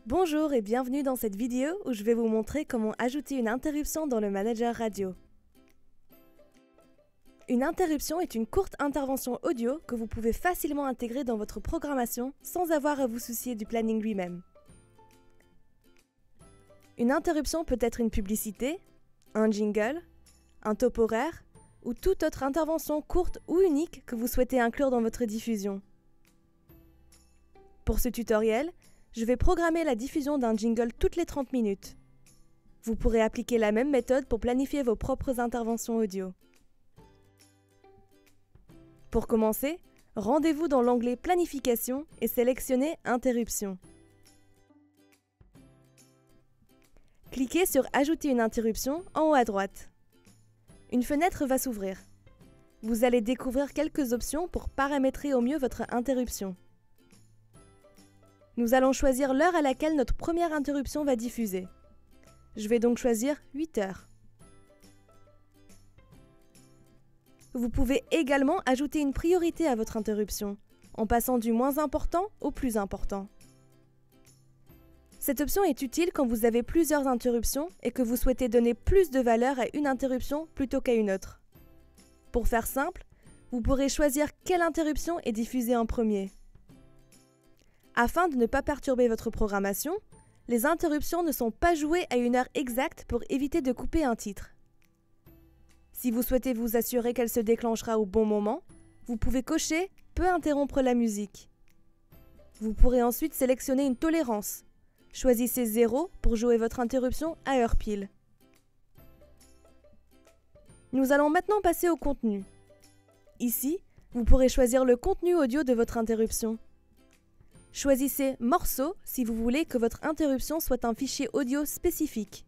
Bonjour et bienvenue dans cette vidéo où je vais vous montrer comment ajouter une interruption dans le manager radio. Une interruption est une courte intervention audio que vous pouvez facilement intégrer dans votre programmation sans avoir à vous soucier du planning lui-même. Une interruption peut être une publicité, un jingle, un top horaire ou toute autre intervention courte ou unique que vous souhaitez inclure dans votre diffusion. Pour ce tutoriel, je vais programmer la diffusion d'un jingle toutes les 30 minutes. Vous pourrez appliquer la même méthode pour planifier vos propres interventions audio. Pour commencer, rendez-vous dans l'onglet Planification et sélectionnez Interruption. Cliquez sur Ajouter une interruption en haut à droite. Une fenêtre va s'ouvrir. Vous allez découvrir quelques options pour paramétrer au mieux votre interruption. Nous allons choisir l'heure à laquelle notre première interruption va diffuser. Je vais donc choisir 8 heures. Vous pouvez également ajouter une priorité à votre interruption, en passant du moins important au plus important. Cette option est utile quand vous avez plusieurs interruptions et que vous souhaitez donner plus de valeur à une interruption plutôt qu'à une autre. Pour faire simple, vous pourrez choisir quelle interruption est diffusée en premier. Afin de ne pas perturber votre programmation, les interruptions ne sont pas jouées à une heure exacte pour éviter de couper un titre. Si vous souhaitez vous assurer qu'elle se déclenchera au bon moment, vous pouvez cocher « Peut interrompre la musique ». Vous pourrez ensuite sélectionner une tolérance. Choisissez 0 pour jouer votre interruption à heure pile. Nous allons maintenant passer au contenu. Ici, vous pourrez choisir le contenu audio de votre interruption. Choisissez Morceau si vous voulez que votre interruption soit un fichier audio spécifique.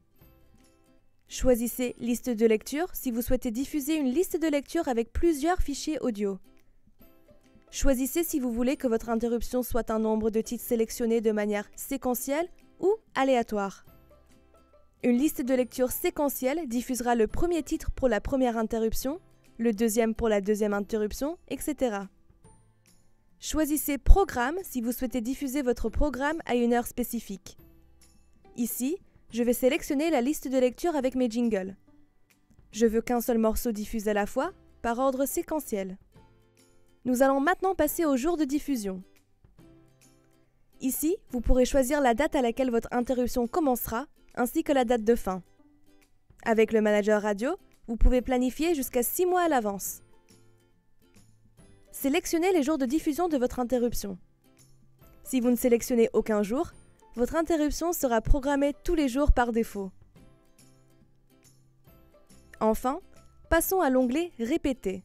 Choisissez Liste de lecture si vous souhaitez diffuser une liste de lecture avec plusieurs fichiers audio. Choisissez si vous voulez que votre interruption soit un nombre de titres sélectionnés de manière séquentielle ou aléatoire. Une liste de lecture séquentielle diffusera le premier titre pour la première interruption, le deuxième pour la deuxième interruption, etc. Choisissez Programme si vous souhaitez diffuser votre programme à une heure spécifique. Ici, je vais sélectionner la liste de lecture avec mes jingles. Je veux qu'un seul morceau diffuse à la fois, par ordre séquentiel. Nous allons maintenant passer au jour de diffusion. Ici, vous pourrez choisir la date à laquelle votre interruption commencera, ainsi que la date de fin. Avec le manager radio, vous pouvez planifier jusqu'à 6 mois à l'avance. Sélectionnez les jours de diffusion de votre interruption. Si vous ne sélectionnez aucun jour, votre interruption sera programmée tous les jours par défaut. Enfin, passons à l'onglet Répéter.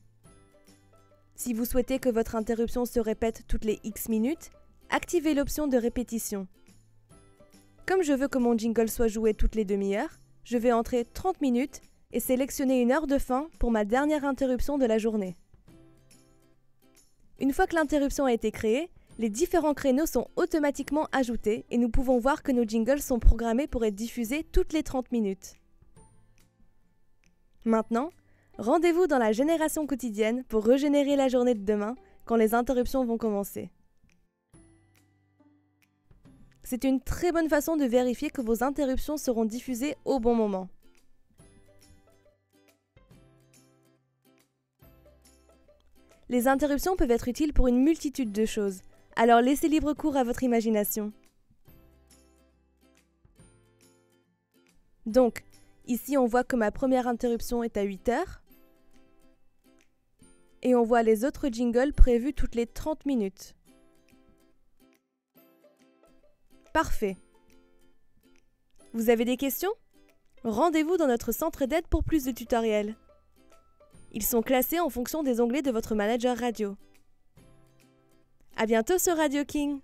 Si vous souhaitez que votre interruption se répète toutes les X minutes, activez l'option de répétition. Comme je veux que mon jingle soit joué toutes les demi-heures, je vais entrer 30 minutes et sélectionner une heure de fin pour ma dernière interruption de la journée. Une fois que l'interruption a été créée, les différents créneaux sont automatiquement ajoutés et nous pouvons voir que nos jingles sont programmés pour être diffusés toutes les 30 minutes. Maintenant, rendez-vous dans la génération quotidienne pour régénérer la journée de demain quand les interruptions vont commencer. C'est une très bonne façon de vérifier que vos interruptions seront diffusées au bon moment. Les interruptions peuvent être utiles pour une multitude de choses, alors laissez libre cours à votre imagination. Donc, ici on voit que ma première interruption est à 8 heures, et on voit les autres jingles prévus toutes les 30 minutes. Parfait. Vous avez des questions? Rendez-vous dans notre centre d'aide pour plus de tutoriels. Ils sont classés en fonction des onglets de votre manager radio. À bientôt sur Radio King!